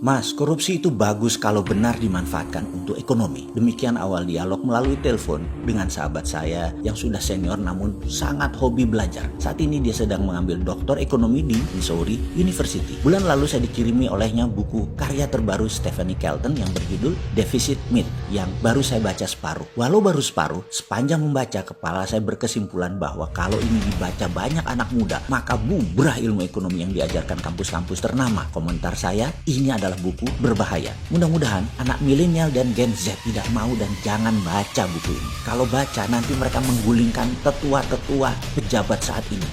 Mas, korupsi itu bagus kalau benar dimanfaatkan untuk ekonomi. Demikian awal dialog melalui telepon dengan sahabat saya yang sudah senior namun sangat hobi belajar. Saat ini dia sedang mengambil doktor ekonomi di Missouri University. Bulan lalu saya dikirimi olehnya buku karya terbaru Stephanie Kelton yang berjudul Deficit Myth yang baru saya baca separuh. Walau baru separuh, sepanjang membaca kepala saya berkesimpulan bahwa kalau ini dibaca banyak anak muda, maka bubrah ilmu ekonomi yang diajarkan kampus-kampus ternama. Komentar saya, ini adalah buku berbahaya. Mudah-mudahan anak milenial dan Gen Z tidak mau dan jangan baca buku ini. Kalau baca nanti mereka menggulingkan tetua-tetua pejabat saat ini.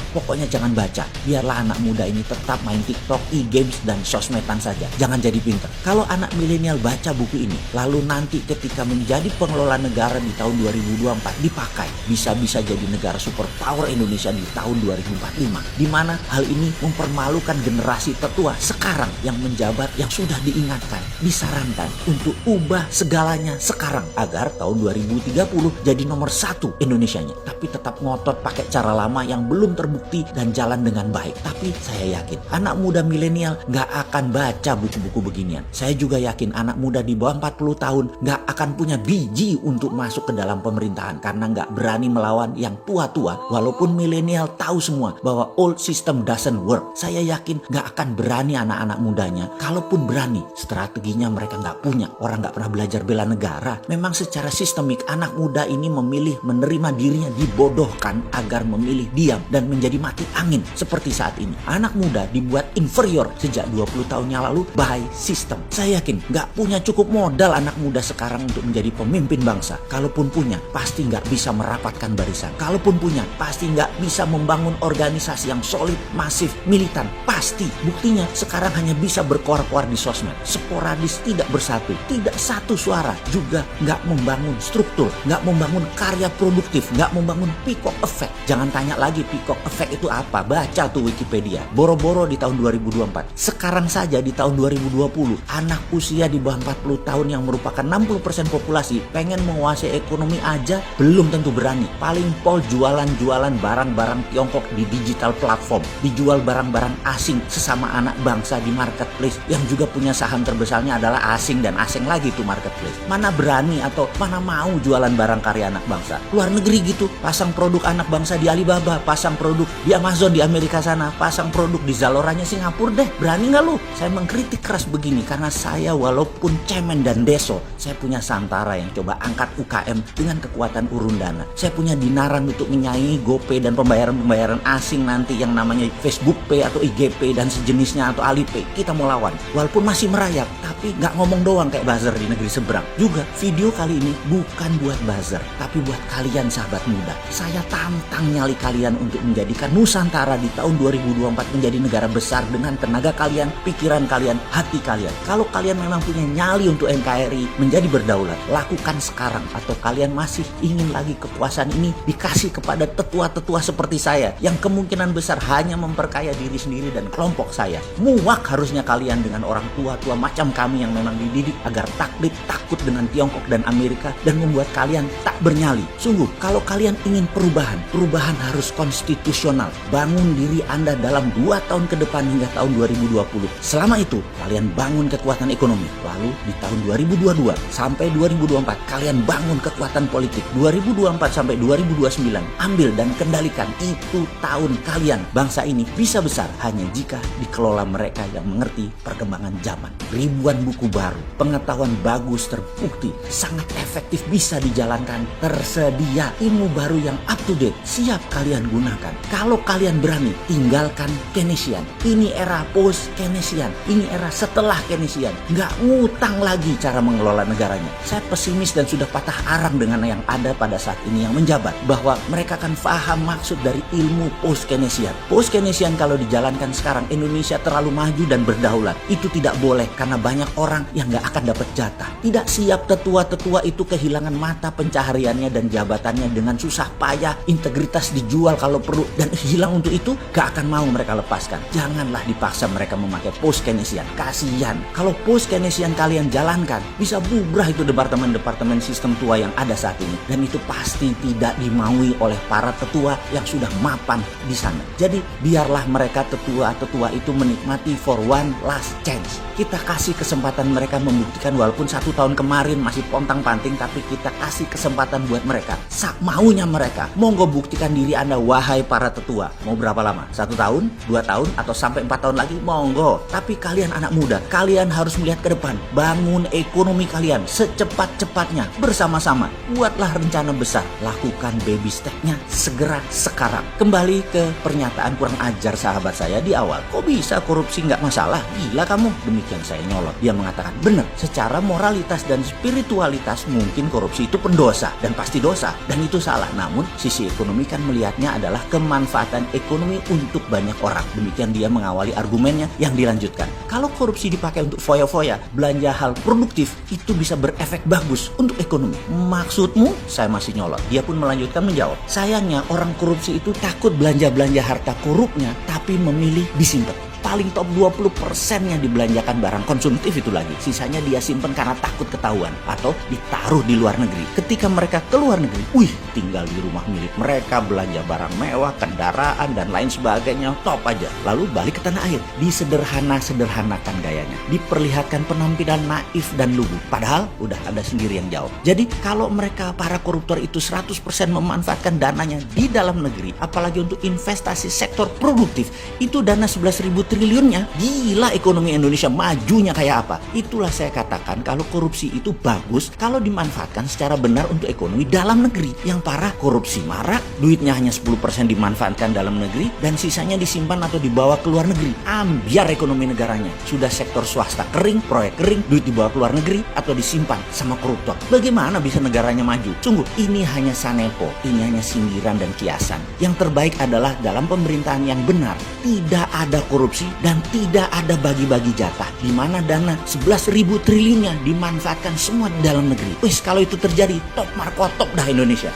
Pokoknya jangan baca. Biarlah anak muda ini tetap main TikTok, e-games dan sosmedan saja. Jangan jadi pinter. Kalau anak milenial baca buku ini, lalu nanti ketika menjadi pengelola negara di tahun 2024 dipakai, bisa-bisa jadi negara superpower Indonesia di tahun 2045. Di mana hal ini mempermalukan generasi tetua sekarang yang menjabat, yang sudah diingatkan, disarankan untuk ubah segalanya sekarang agar tahun 2030 jadi nomor 1 Indonesianya. Tapi tetap ngotot pakai cara lama yang belum terbukti dan jalan dengan baik. Tapi saya yakin anak muda milenial gak akan baca buku-buku beginian. Saya juga yakin anak muda di bawah 40 tahun gak akan punya biji untuk masuk ke dalam pemerintahan karena gak berani melawan yang tua-tua. Walaupun milenial tahu semua bahwa old system doesn't work, saya yakin gak akan berani anak-anak mudanya. Kalaupun berani, strateginya mereka nggak punya. Orang nggak pernah belajar bela negara. Memang secara sistemik anak muda ini memilih menerima dirinya dibodohkan agar memilih diam dan menjadi mati angin seperti saat ini. Anak muda dibuat inferior sejak 20 tahun yang lalu by sistem. Saya yakin nggak punya cukup modal anak muda sekarang untuk menjadi pemimpin bangsa. Kalaupun punya, pasti nggak bisa merapatkan barisan. Kalaupun punya, pasti nggak bisa membangun organisasi yang solid, masif, militan. Pasti. Buktinya sekarang hanya bisa berkoar-koar di sosmed, sporadis, tidak bersatu, tidak satu suara, juga nggak membangun struktur, nggak membangun karya produktif, nggak membangun peacock effect. Jangan tanya lagi peacock effect itu apa, baca tuh Wikipedia. Boro-boro di tahun 2024. Sekarang saja di tahun 2020, anak usia di bawah 40 tahun yang merupakan 60% populasi pengen menguasai ekonomi aja belum tentu berani. Paling pol jualan-jualan barang-barang Tiongkok di digital platform, dijual barang-barang asing sesama anak bangsa di marketplace yang juga punya saham terbesarnya adalah asing dan asing lagi tuh marketplace. Mana berani atau mana mau jualan barang karya anak bangsa. Luar negeri gitu, pasang produk anak bangsa di Alibaba, pasang produk di Amazon di Amerika sana, pasang produk di Zaloranya Singapura deh. Berani nggak lu? Saya mengkritik keras begini karena saya walaupun cemen dan deso, saya punya Santara yang coba angkat UKM dengan kekuatan urun dana. Saya punya Dinaran untuk menyaingi GoPay dan pembayaran-pembayaran asing nanti yang namanya Facebook Pay atau IGP dan sejenisnya atau Alipay. Kita mau lawan. Walaupun masih merayap, tapi nggak ngomong doang kayak buzzer di negeri seberang. Juga video kali ini bukan buat buzzer, tapi buat kalian sahabat muda. Saya tantang nyali kalian untuk menjadikan Nusantara di tahun 2024 menjadi negara besar dengan tenaga kalian, pikiran kalian, hati kalian. Kalau kalian memang punya nyali untuk NKRI menjadi berdaulat, lakukan sekarang. Atau kalian masih ingin lagi kekuasaan ini dikasih kepada tetua-tetua seperti saya yang kemungkinan besar hanya memperkaya diri sendiri dan kelompok saya. Muak harusnya kalian dengan orang tua-tua macam kami yang memang dididik agar taklid, takut dengan Tiongkok dan Amerika dan membuat kalian tak bernyali. Sungguh, kalau kalian ingin perubahan harus konstitusional. Bangun diri Anda dalam 2 tahun ke depan hingga tahun 2020. Selama itu, kalian bangun kekuatan ekonomi. Lalu di tahun 2022 sampai 2024, kalian bangun kekuatan politik. 2024 sampai 2029, ambil dan kendalikan. Itu tahun kalian. Bangsa ini bisa besar hanya jika dikelola mereka yang mengerti perkembangan zaman. Ribuan buku baru, pengetahuan bagus terbukti, sangat efektif bisa dijalankan, tersedia ilmu baru yang up to date, siap kalian gunakan. Kalau kalian berani, tinggalkan Keynesian. Ini era post Keynesian, ini era setelah Keynesian. Nggak ngutang lagi cara mengelola negaranya. Saya pesimis dan sudah patah arang dengan yang ada pada saat ini yang menjabat, bahwa mereka akan paham maksud dari ilmu post Keynesian. Post Keynesian kalau dijalankan sekarang, Indonesia terlalu maju dan berdaulat. Itu tidak boleh karena banyak orang yang gak akan dapat jatah. Tidak siap tetua-tetua itu kehilangan mata pencahariannya dan jabatannya dengan susah payah, integritas dijual kalau perlu, dan hilang untuk itu gak akan mau mereka lepaskan. Janganlah dipaksa mereka memakai post Keynesian. Kasihan. Kalau post Keynesian kalian jalankan, bisa bubrah itu departemen-departemen sistem tua yang ada saat ini. Dan itu pasti tidak dimaui oleh para tetua yang sudah mapan di sana. Jadi biarlah mereka tetua-tetua itu menikmati for one last chance chance. Kita kasih kesempatan mereka membuktikan walaupun 1 tahun kemarin masih pontang-panting, tapi kita kasih kesempatan buat mereka. Maunya mereka. Monggo buktikan diri Anda, wahai para tetua. Mau berapa lama? 1 tahun, 2 tahun, atau sampai 4 tahun lagi? Monggo. Tapi kalian anak muda, kalian harus melihat ke depan. Bangun ekonomi kalian secepat-cepatnya. Bersama-sama. Buatlah rencana besar. Lakukan baby step-nya segera sekarang. Kembali ke pernyataan kurang ajar sahabat saya di awal. Kok bisa korupsi nggak masalah? Gila kamu. Demikian saya nyolot. Dia mengatakan, benar, secara moralitas dan spiritualitas mungkin korupsi itu pendosa dan pasti dosa. Dan itu salah. Namun sisi ekonomi kan melihatnya adalah kemanfaatan ekonomi untuk banyak orang. Demikian dia mengawali argumennya yang dilanjutkan. Kalau korupsi dipakai untuk foya-foya, belanja hal produktif, itu bisa berefek bagus untuk ekonomi. Maksudmu? Saya masih nyolot. Dia pun melanjutkan menjawab. Sayangnya orang korupsi itu takut belanja-belanja harta korupnya, tapi memilih disimpan. Paling top 20%-nya dibelanjakan barang konsumtif itu lagi. Sisanya dia simpen karena takut ketahuan atau ditaruh di luar negeri. Ketika mereka ke luar negeri, tinggal di rumah milik mereka, belanja barang mewah, kendaraan, dan lain sebagainya, top aja. Lalu balik ke tanah air, disederhana-sederhanakan gayanya. Diperlihatkan penampilan naif dan lugu. Padahal udah ada sendiri yang jawab. Jadi kalau mereka para koruptor itu 100% memanfaatkan dananya di dalam negeri, apalagi untuk investasi sektor produktif, itu dana 11.000 triliunnya, gila ekonomi Indonesia majunya kayak apa. Itulah saya katakan kalau korupsi itu bagus kalau dimanfaatkan secara benar untuk ekonomi dalam negeri. Yang parah korupsi marak, duitnya hanya 10% dimanfaatkan dalam negeri dan sisanya disimpan atau dibawa ke luar negeri. Ambiar ekonomi negaranya. Sudah sektor swasta kering, proyek kering, duit dibawa ke luar negeri atau disimpan sama koruptor. Bagaimana bisa negaranya maju? Sungguh, ini hanya sanepo, ini hanya sindiran dan kiasan. Yang terbaik adalah dalam pemerintahan yang benar, tidak ada korupsi dan tidak ada bagi-bagi jatah, di mana dana 11.000 triliunnya dimanfaatkan semua di dalam negeri. Kalau itu terjadi, top markotop dah Indonesia.